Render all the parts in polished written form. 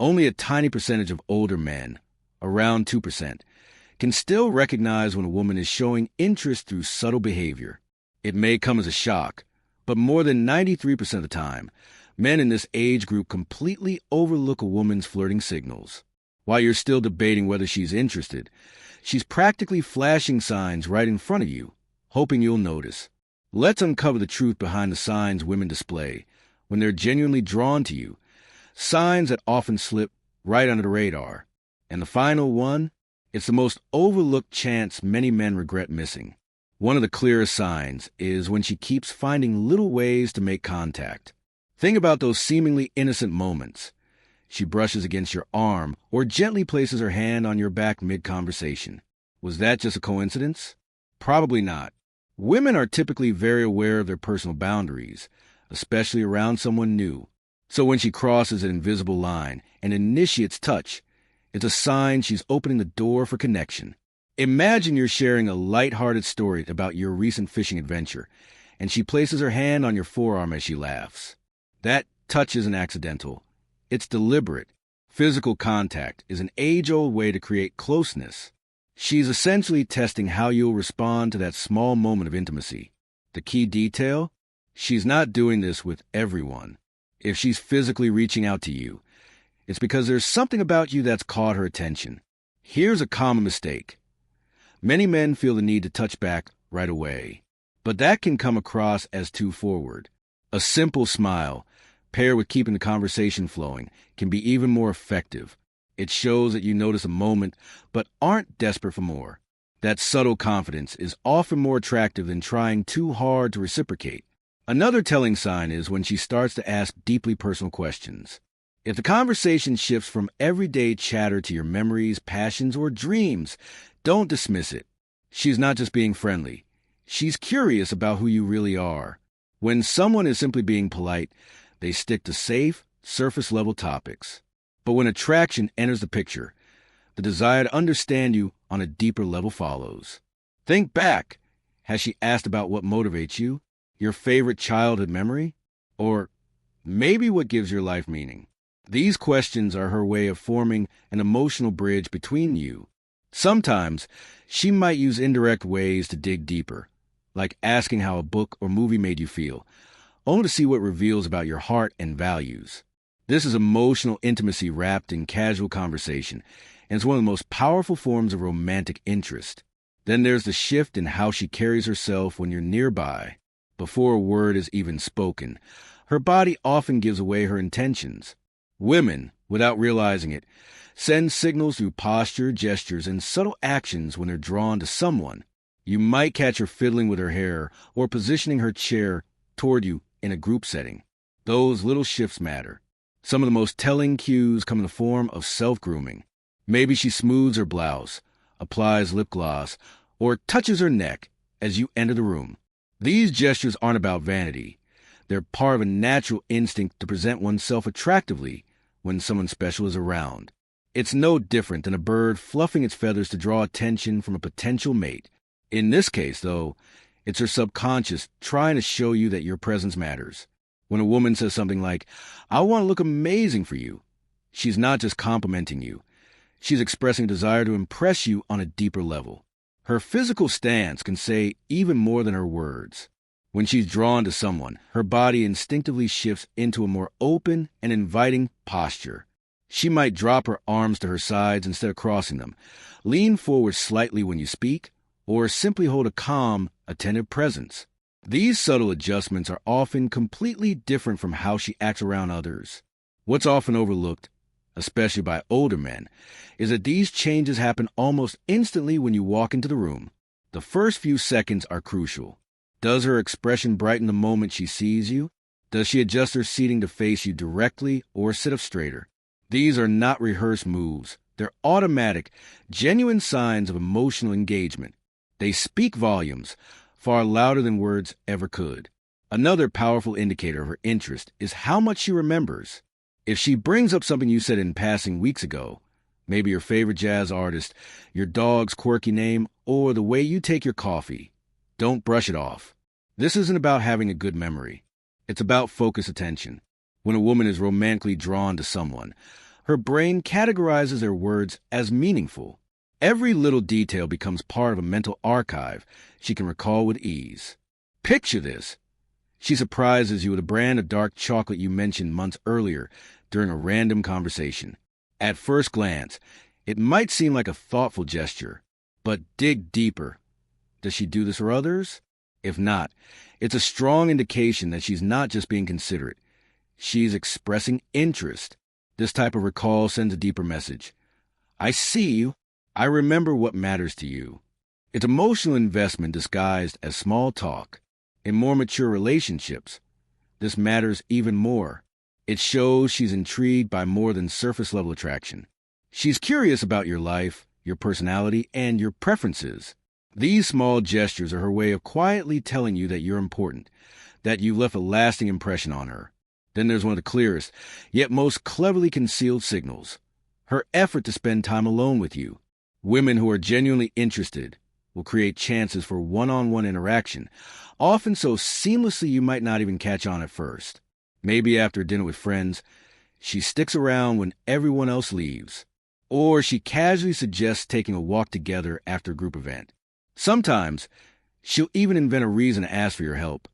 Only a tiny percentage of older men, around 2%, can still recognize when a woman is showing interest through subtle behavior. It may come as a shock, but more than 93% of the time, men in this age group completely overlook a woman's flirting signals. While you're still debating whether she's interested, she's practically flashing signs right in front of you, hoping you'll notice. Let's uncover the truth behind the signs women display when they're genuinely drawn to you, signs that often slip right under the radar. And the final one, it's the most overlooked chance many men regret missing. One of the clearest signs is when she keeps finding little ways to make contact. Think about those seemingly innocent moments. She brushes against your arm or gently places her hand on your back mid-conversation. Was that just a coincidence? Probably not. Women are typically very aware of their personal boundaries, especially around someone new. So when she crosses an invisible line and initiates touch, it's a sign she's opening the door for connection. Imagine you're sharing a light-hearted story about your recent fishing adventure, and she places her hand on your forearm as she laughs. That touch isn't accidental. It's deliberate. Physical contact is an age-old way to create closeness. She's essentially testing how you'll respond to that small moment of intimacy. The key detail? She's not doing this with everyone. If she's physically reaching out to you, it's because there's something about you that's caught her attention. Here's a common mistake. Many men feel the need to touch back right away, but that can come across as too forward. A simple smile, paired with keeping the conversation flowing, can be even more effective. It shows that you notice a moment, but aren't desperate for more. That subtle confidence is often more attractive than trying too hard to reciprocate. Another telling sign is when she starts to ask deeply personal questions. If the conversation shifts from everyday chatter to your memories, passions, or dreams, don't dismiss it. She's not just being friendly. She's curious about who you really are. When someone is simply being polite, they stick to safe, surface-level topics. But when attraction enters the picture, the desire to understand you on a deeper level follows. Think back. Has she asked about what motivates you, your favorite childhood memory, or maybe what gives your life meaning? These questions are her way of forming an emotional bridge between you. Sometimes, she might use indirect ways to dig deeper, like asking how a book or movie made you feel, only to see what reveals about your heart and values. This is emotional intimacy wrapped in casual conversation, and it's one of the most powerful forms of romantic interest. Then there's the shift in how she carries herself when you're nearby. Before a word is even spoken, her body often gives away her intentions. Women, without realizing it, send signals through posture, gestures, and subtle actions when they're drawn to someone. You might catch her fiddling with her hair or positioning her chair toward you in a group setting. Those little shifts matter. Some of the most telling cues come in the form of self-grooming. Maybe she smooths her blouse, applies lip gloss, or touches her neck as you enter the room. These gestures aren't about vanity. They're part of a natural instinct to present oneself attractively when someone special is around. It's no different than a bird fluffing its feathers to draw attention from a potential mate. In this case, though, it's her subconscious trying to show you that your presence matters. When a woman says something like, "I want to look amazing for you," she's not just complimenting you. She's expressing a desire to impress you on a deeper level. Her physical stance can say even more than her words. When she's drawn to someone, her body instinctively shifts into a more open and inviting posture. She might drop her arms to her sides instead of crossing them, lean forward slightly when you speak, or simply hold a calm, attentive presence. These subtle adjustments are often completely different from how she acts around others. What's often overlooked, especially by older men, is that these changes happen almost instantly when you walk into the room. The first few seconds are crucial. Does her expression brighten the moment she sees you? Does she adjust her seating to face you directly or sit up straighter? These are not rehearsed moves. They're automatic, genuine signs of emotional engagement. They speak volumes, far louder than words ever could. Another powerful indicator of her interest is how much she remembers. If she brings up something you said in passing weeks ago, maybe your favorite jazz artist, your dog's quirky name, or the way you take your coffee, don't brush it off. This isn't about having a good memory. It's about focused attention. When a woman is romantically drawn to someone, her brain categorizes their words as meaningful. Every little detail becomes part of a mental archive she can recall with ease. Picture this. She surprises you with a brand of dark chocolate you mentioned months earlier during a random conversation. At first glance, it might seem like a thoughtful gesture, but dig deeper. Does she do this for others? If not, it's a strong indication that she's not just being considerate. She's expressing interest. This type of recall sends a deeper message. I see you. I remember what matters to you. It's emotional investment disguised as small talk. In more mature relationships, this matters even more. It shows she's intrigued by more than surface-level attraction. She's curious about your life, your personality, and your preferences. These small gestures are her way of quietly telling you that you're important, that you've left a lasting impression on her. Then there's one of the clearest, yet most cleverly concealed signals. Her effort to spend time alone with you. Women who are genuinely interested will create chances for one-on-one interaction, often so seamlessly you might not even catch on at first. Maybe after dinner with friends, she sticks around when everyone else leaves. Or she casually suggests taking a walk together after a group event. Sometimes, she'll even invent a reason to ask for your help.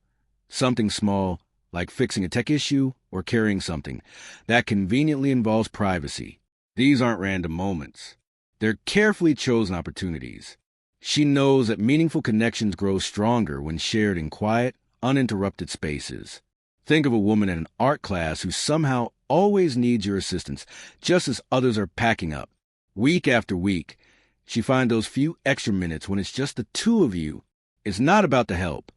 Something small, like fixing a tech issue or carrying something, that conveniently involves privacy. These aren't random moments. They're carefully chosen opportunities. She knows that meaningful connections grow stronger when shared in quiet, uninterrupted spaces. Think of a woman in an art class who somehow always needs your assistance, just as others are packing up. Week after week, she finds those few extra minutes when it's just the two of you. It's not about the help.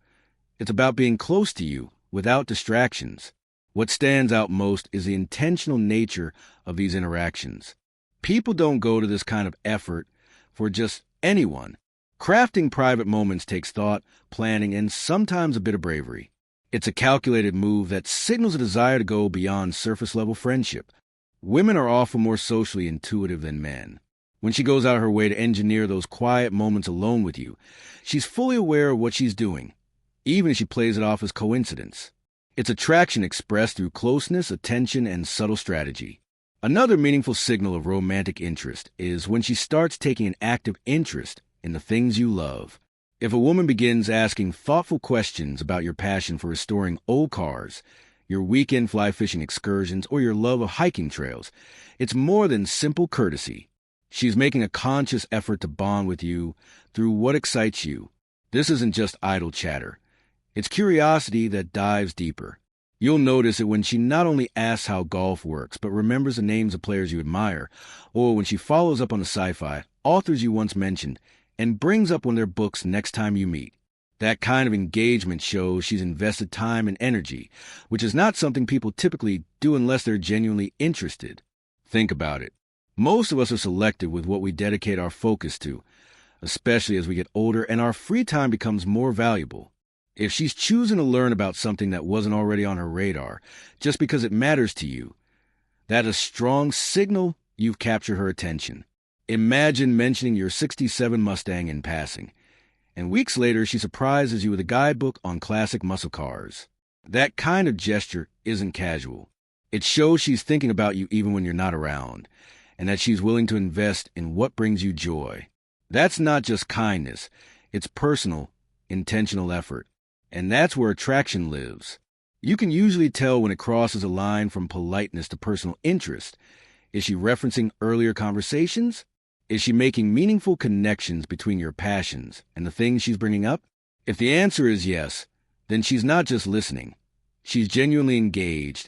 It's about being close to you, without distractions. What stands out most is the intentional nature of these interactions. People don't go to this kind of effort for just anyone. Crafting private moments takes thought, planning, and sometimes a bit of bravery. It's a calculated move that signals a desire to go beyond surface-level friendship. Women are often more socially intuitive than men. When she goes out of her way to engineer those quiet moments alone with you, she's fully aware of what she's doing, even if she plays it off as coincidence. It's attraction expressed through closeness, attention, and subtle strategy. Another meaningful signal of romantic interest is when she starts taking an active interest in the things you love. If a woman begins asking thoughtful questions about your passion for restoring old cars, your weekend fly fishing excursions, or your love of hiking trails, it's more than simple courtesy. She's making a conscious effort to bond with you through what excites you. This isn't just idle chatter. It's curiosity that dives deeper. You'll notice it when she not only asks how golf works, but remembers the names of players you admire, or when she follows up on the sci-fi authors you once mentioned and brings up one of their books next time you meet. That kind of engagement shows she's invested time and energy, which is not something people typically do unless they're genuinely interested. Think about it. Most of us are selective with what we dedicate our focus to, especially as we get older and our free time becomes more valuable. If she's choosing to learn about something that wasn't already on her radar, just because it matters to you, that's a strong signal you've captured her attention. Imagine mentioning your '67 Mustang in passing, and weeks later she surprises you with a guidebook on classic muscle cars. That kind of gesture isn't casual. It shows she's thinking about you even when you're not around, and that she's willing to invest in what brings you joy. That's not just kindness, it's personal, intentional effort. And that's where attraction lives. You can usually tell when it crosses a line from politeness to personal interest. Is she referencing earlier conversations? Is she making meaningful connections between your passions and the things she's bringing up? If the answer is yes, then she's not just listening. She's genuinely engaged,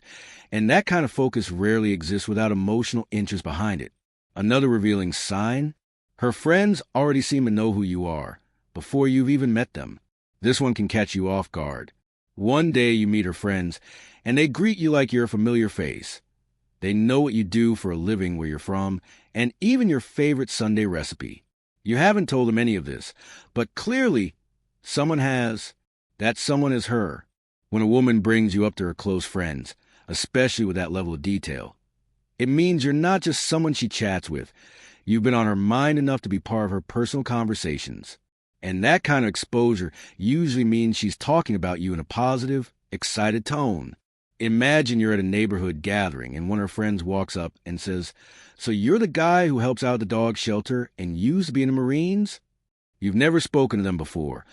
and that kind of focus rarely exists without emotional interest behind it. Another revealing sign? Her friends already seem to know who you are, before you've even met them. This one can catch you off guard. One day you meet her friends, and they greet you like you're a familiar face. They know what you do for a living, where you're from, and even your favorite Sunday recipe. You haven't told them any of this, but clearly someone has. That someone is her. When a woman brings you up to her close friends, especially with that level of detail, it means you're not just someone she chats with. You've been on her mind enough to be part of her personal conversations. And that kind of exposure usually means she's talking about you in a positive, excited tone. Imagine you're at a neighborhood gathering and one of her friends walks up and says, "So you're the guy who helps out at the dog shelter and used to be in the Marines?" You've never spoken to them before,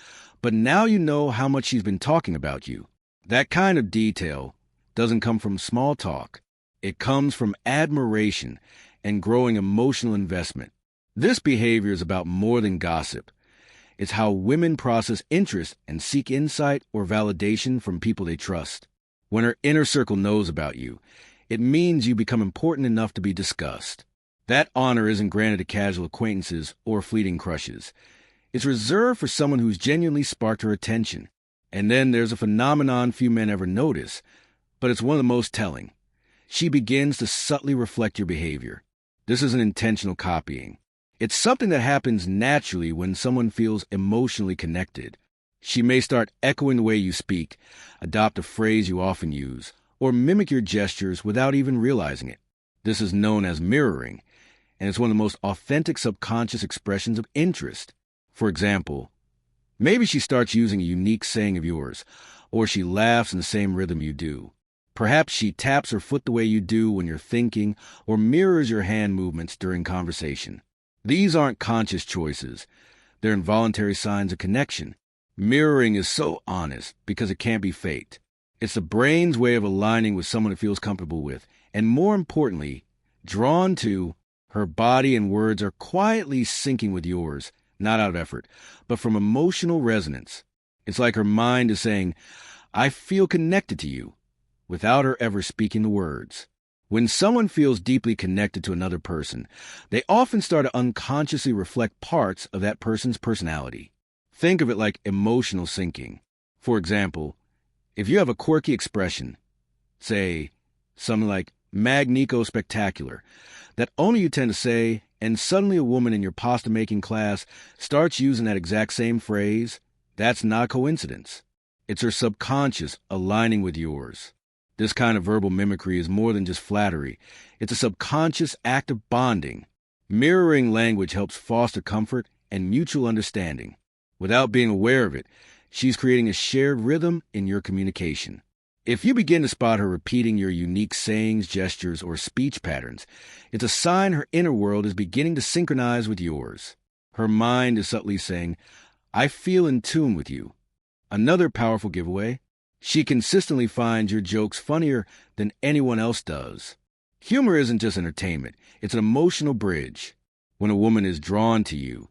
but now you know how much she's been talking about you. That kind of detail doesn't come from small talk. It comes from admiration and growing emotional investment. This behavior is about more than gossip. It's how women process interest and seek insight or validation from people they trust. When her inner circle knows about you, it means you become important enough to be discussed. That honor isn't granted to casual acquaintances or fleeting crushes. It's reserved for someone who's genuinely sparked her attention. And then there's a phenomenon few men ever notice, but it's one of the most telling. She begins to subtly reflect your behavior. This isn't intentional copying. It's something that happens naturally when someone feels emotionally connected. She may start echoing the way you speak, adopt a phrase you often use, or mimic your gestures without even realizing it. This is known as mirroring, and it's one of the most authentic subconscious expressions of interest. For example, maybe she starts using a unique saying of yours, or she laughs in the same rhythm you do. Perhaps she taps her foot the way you do when you're thinking, or mirrors your hand movements during conversation. These aren't conscious choices. They're involuntary signs of connection. Mirroring is so honest because it can't be faked. It's the brain's way of aligning with someone it feels comfortable with, and more importantly, drawn to. Her body and words are quietly syncing with yours, not out of effort, but from emotional resonance. It's like her mind is saying, "I feel connected to you," without her ever speaking the words. When someone feels deeply connected to another person, they often start to unconsciously reflect parts of that person's personality. Think of it like emotional syncing. For example, if you have a quirky expression, say something like "magnifico spectacular," that only you tend to say, and suddenly a woman in your pasta-making class starts using that exact same phrase, that's not a coincidence. It's her subconscious aligning with yours. This kind of verbal mimicry is more than just flattery. It's a subconscious act of bonding. Mirroring language helps foster comfort and mutual understanding. Without being aware of it, she's creating a shared rhythm in your communication. If you begin to spot her repeating your unique sayings, gestures, or speech patterns, it's a sign her inner world is beginning to synchronize with yours. Her mind is subtly saying, "I feel in tune with you." Another powerful giveaway: she consistently finds your jokes funnier than anyone else does. Humor isn't just entertainment, it's an emotional bridge. When a woman is drawn to you,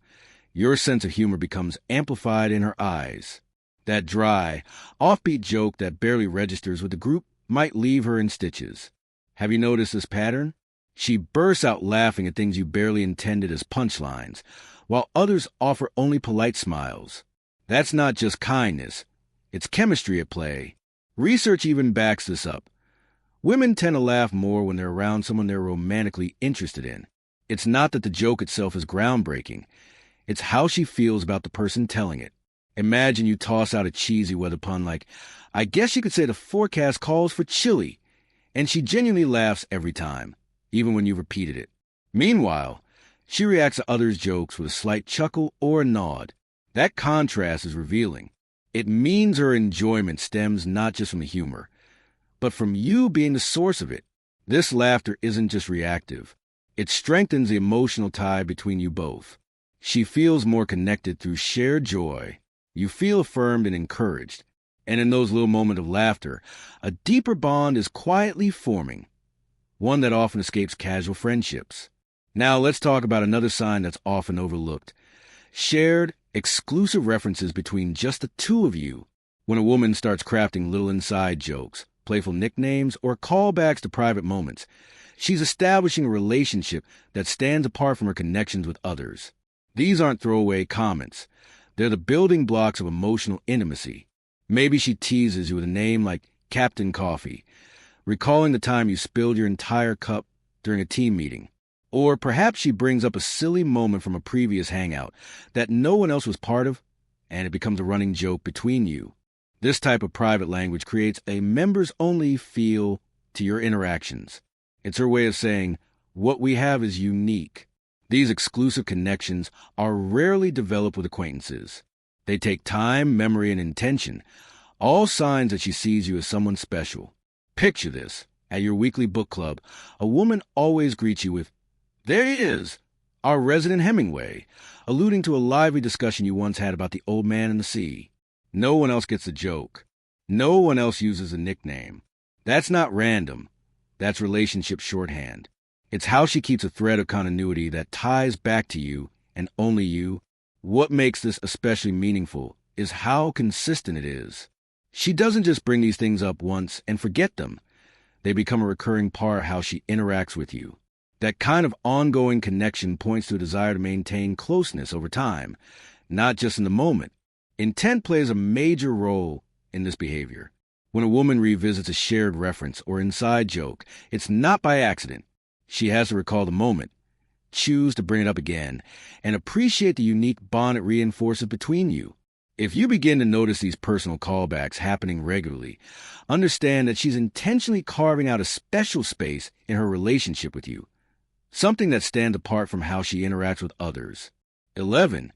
your sense of humor becomes amplified in her eyes. That dry, offbeat joke that barely registers with the group might leave her in stitches. Have you noticed this pattern? She bursts out laughing at things you barely intended as punchlines, while others offer only polite smiles. That's not just kindness. It's chemistry at play. Research even backs this up. Women tend to laugh more when they're around someone they're romantically interested in. It's not that the joke itself is groundbreaking. It's how she feels about the person telling it. Imagine you toss out a cheesy weather pun like, "I guess you could say the forecast calls for chilly," and she genuinely laughs every time, even when you've repeated it. Meanwhile, she reacts to others' jokes with a slight chuckle or a nod. That contrast is revealing. It means her enjoyment stems not just from the humor, but from you being the source of it. This laughter isn't just reactive. It strengthens the emotional tie between you both. She feels more connected through shared joy. You feel affirmed and encouraged. And in those little moments of laughter, a deeper bond is quietly forming, one that often escapes casual friendships. Now let's talk about another sign that's often overlooked: shared, exclusive references between just the two of you. When a woman starts crafting little inside jokes, playful nicknames, or callbacks to private moments, she's establishing a relationship that stands apart from her connections with others. These aren't throwaway comments. They're the building blocks of emotional intimacy. Maybe she teases you with a name like Captain Coffee, recalling the time you spilled your entire cup during a team meeting. Or perhaps she brings up a silly moment from a previous hangout that no one else was part of, and it becomes a running joke between you. This type of private language creates a members-only feel to your interactions. It's her way of saying, "What we have is unique." These exclusive connections are rarely developed with acquaintances. They take time, memory, and intention, all signs that she sees you as someone special. Picture this. At your weekly book club, a woman always greets you with, "There he is, our resident Hemingway," alluding to a lively discussion you once had about the old man and the sea. No one else gets the joke. No one else uses a nickname. That's not random. That's relationship shorthand. It's how she keeps a thread of continuity that ties back to you and only you. What makes this especially meaningful is how consistent it is. She doesn't just bring these things up once and forget them. They become a recurring part of how she interacts with you. That kind of ongoing connection points to a desire to maintain closeness over time, not just in the moment. Intent plays a major role in this behavior. When a woman revisits a shared reference or inside joke, it's not by accident. She has to recall the moment, choose to bring it up again, and appreciate the unique bond it reinforces between you. If you begin to notice these personal callbacks happening regularly, understand that she's intentionally carving out a special space in her relationship with you, something that stands apart from how she interacts with others. 11.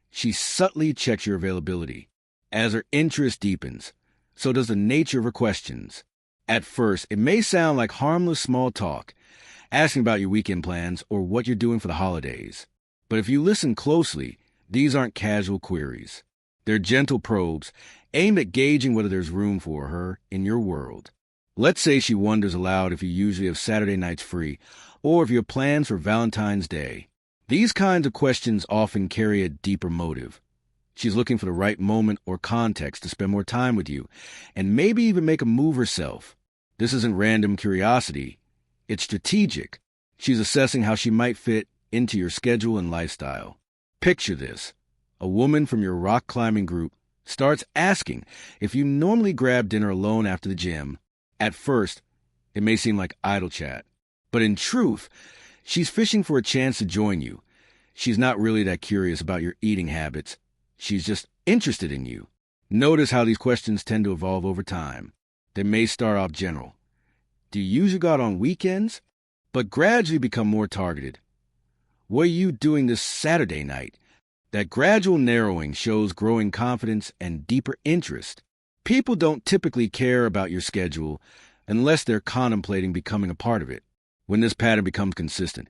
She subtly checks your availability. As her interest deepens, so does the nature of her questions. At first, it may sound like harmless small talk, asking about your weekend plans or what you're doing for the holidays. But if you listen closely, these aren't casual queries. They're gentle probes aimed at gauging whether there's room for her in your world. Let's say she wonders aloud if you usually have Saturday nights free, or if you have plans for Valentine's Day. These kinds of questions often carry a deeper motive. She's looking for the right moment or context to spend more time with you, and maybe even make a move herself. This isn't random curiosity. It's strategic. She's assessing how she might fit into your schedule and lifestyle. Picture this. A woman from your rock climbing group starts asking if you normally grab dinner alone after the gym. At first, it may seem like idle chat, but in truth, she's fishing for a chance to join you. She's not really that curious about your eating habits. She's just interested in you. Notice how these questions tend to evolve over time. They may start off general. Do you usually go out on weekends? But gradually become more targeted. What are you doing this Saturday night? That gradual narrowing shows growing confidence and deeper interest. People don't typically care about your schedule unless they're contemplating becoming a part of it. When this pattern becomes consistent,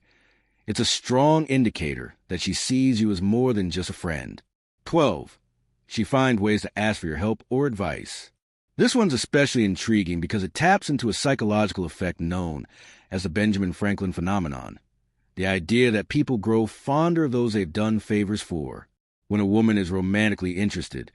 it's a strong indicator that she sees you as more than just a friend. 12. She finds ways to ask for your help or advice. This one's especially intriguing because it taps into a psychological effect known as the Benjamin Franklin phenomenon. The idea that people grow fonder of those they've done favors for. When a woman is romantically interested,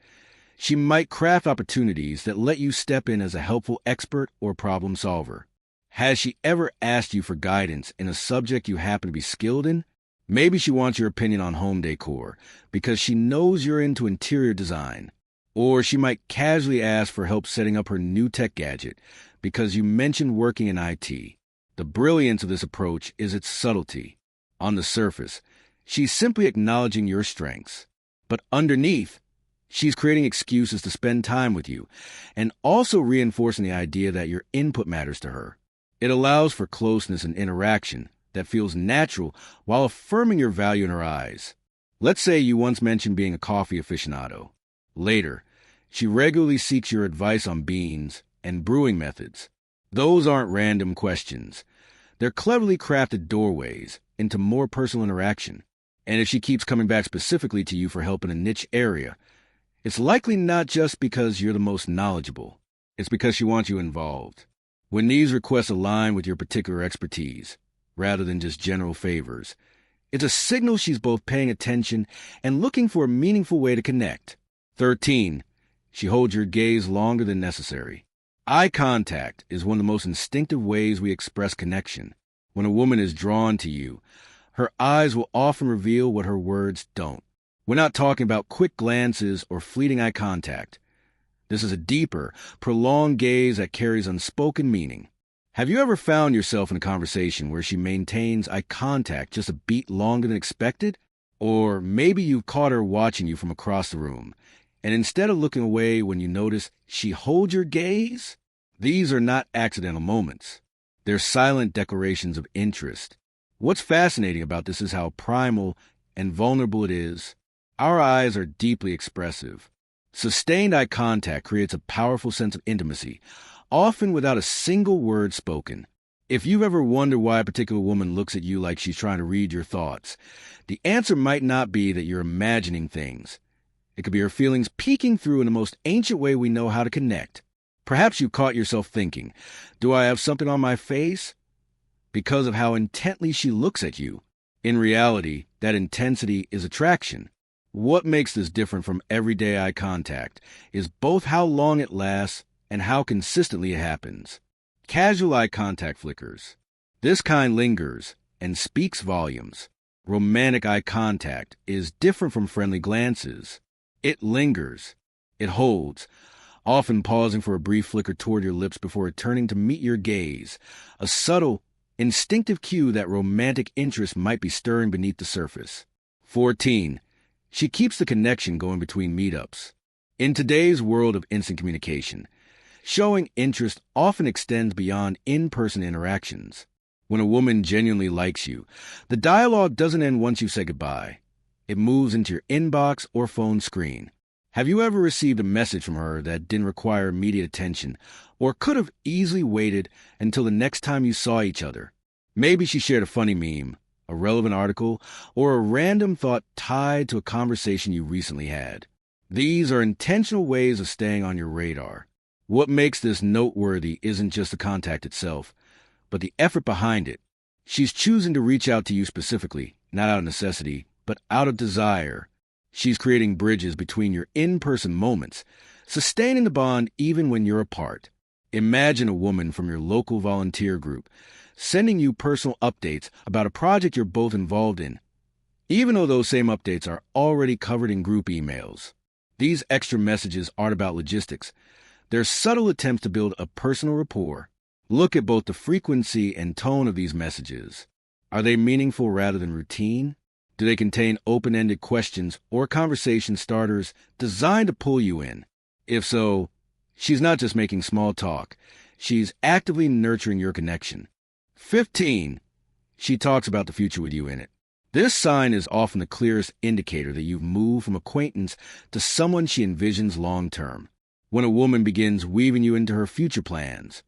she might craft opportunities that let you step in as a helpful expert or problem solver. Has she ever asked you for guidance in a subject you happen to be skilled in? Maybe she wants your opinion on home decor because she knows you're into interior design. Or she might casually ask for help setting up her new tech gadget because you mentioned working in IT. The brilliance of this approach is its subtlety. On the surface, she's simply acknowledging your strengths. But underneath, she's creating excuses to spend time with you and also reinforcing the idea that your input matters to her. It allows for closeness and interaction that feels natural while affirming your value in her eyes. Let's say you once mentioned being a coffee aficionado. Later, she regularly seeks your advice on beans and brewing methods. Those aren't random questions. They're cleverly crafted doorways into more personal interaction. And if she keeps coming back specifically to you for help in a niche area, it's likely not just because you're the most knowledgeable. It's because she wants you involved. When these requests align with your particular expertise, rather than just general favors, it's a signal she's both paying attention and looking for a meaningful way to connect. 13. She holds your gaze longer than necessary. Eye contact is one of the most instinctive ways we express connection. When a woman is drawn to you, her eyes will often reveal what her words don't. We're not talking about quick glances or fleeting eye contact. This is a deeper, prolonged gaze that carries unspoken meaning. Have you ever found yourself in a conversation where she maintains eye contact just a beat longer than expected? Or maybe you've caught her watching you from across the room, and instead of looking away when you notice she holds your gaze? These are not accidental moments. They're silent declarations of interest. What's fascinating about this is how primal and vulnerable it is. Our eyes are deeply expressive. Sustained eye contact creates a powerful sense of intimacy, often without a single word spoken. If you've ever wondered why a particular woman looks at you like she's trying to read your thoughts, the answer might not be that you're imagining things. It could be her feelings peeking through in the most ancient way we know how to connect. Perhaps you caught yourself thinking, do I have something on my face? Because of how intently she looks at you. In reality, that intensity is attraction. What makes this different from everyday eye contact is both how long it lasts and how consistently it happens. Casual eye contact flickers. This kind lingers and speaks volumes. Romantic eye contact is different from friendly glances. It lingers. It holds, often pausing for a brief flicker toward your lips before returning to meet your gaze, a subtle, instinctive cue that romantic interest might be stirring beneath the surface. 14. She keeps the connection going between meetups. In today's world of instant communication, showing interest often extends beyond in-person interactions. When a woman genuinely likes you, the dialogue doesn't end once you say goodbye. It moves into your inbox or phone screen. Have you ever received a message from her that didn't require immediate attention or could have easily waited until the next time you saw each other? Maybe she shared a funny meme, a relevant article, or a random thought tied to a conversation you recently had. These are intentional ways of staying on your radar. What makes this noteworthy isn't just the contact itself, but the effort behind it. She's choosing to reach out to you specifically, not out of necessity, but out of desire. She's creating bridges between your in-person moments, sustaining the bond even when you're apart. Imagine a woman from your local volunteer group sending you personal updates about a project you're both involved in, even though those same updates are already covered in group emails. These extra messages aren't about logistics. They're subtle attempts to build a personal rapport. Look at both the frequency and tone of these messages. Are they meaningful rather than routine? Do they contain open-ended questions or conversation starters designed to pull you in? If so, she's not just making small talk. She's actively nurturing your connection. 15. She talks about the future with you in it. This sign is often the clearest indicator that you've moved from acquaintance to someone she envisions long-term. When a woman begins weaving you into her future plans,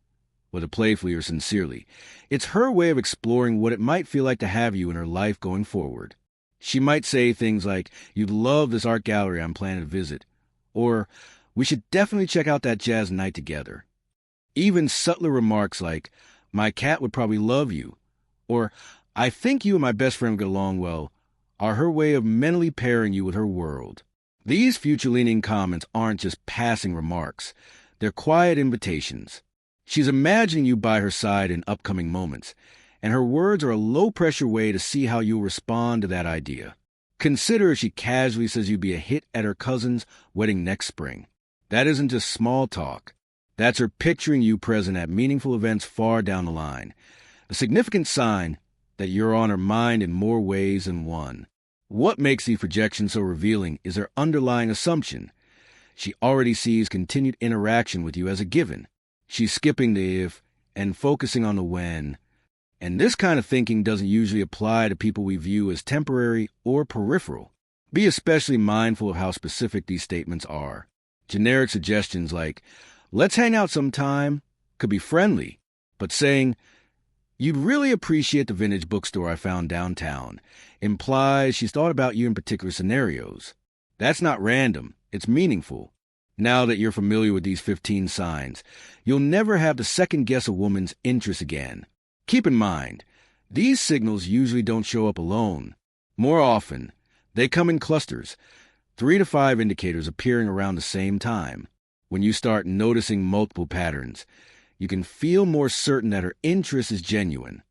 whether playfully or sincerely, it's her way of exploring what it might feel like to have you in her life going forward. She might say things like, "You'd love this art gallery I'm planning to visit," or "We should definitely check out that jazz night together." Even subtler remarks like, "My cat would probably love you," or "I think you and my best friend would get along well," are her way of mentally pairing you with her world. These future-leaning comments aren't just passing remarks. They're quiet invitations. She's imagining you by her side in upcoming moments, and her words are a low-pressure way to see how you'll respond to that idea. Consider if she casually says you'd be a hit at her cousin's wedding next spring. That isn't just small talk. That's her picturing you present at meaningful events far down the line. A significant sign that you're on her mind in more ways than one. What makes these projections so revealing is her underlying assumption. She already sees continued interaction with you as a given. She's skipping the if and focusing on the when. And this kind of thinking doesn't usually apply to people we view as temporary or peripheral. Be especially mindful of how specific these statements are. Generic suggestions like, "Let's hang out sometime," could be friendly, but saying, "You'd really appreciate the vintage bookstore I found downtown," implies she's thought about you in particular scenarios. That's not random. It's meaningful. Now that you're familiar with these 15 signs, you'll never have to second-guess a woman's interest again. Keep in mind, these signals usually don't show up alone. More often, they come in clusters, 3 to 5 indicators appearing around the same time. When you start noticing multiple patterns, you can feel more certain that her interest is genuine.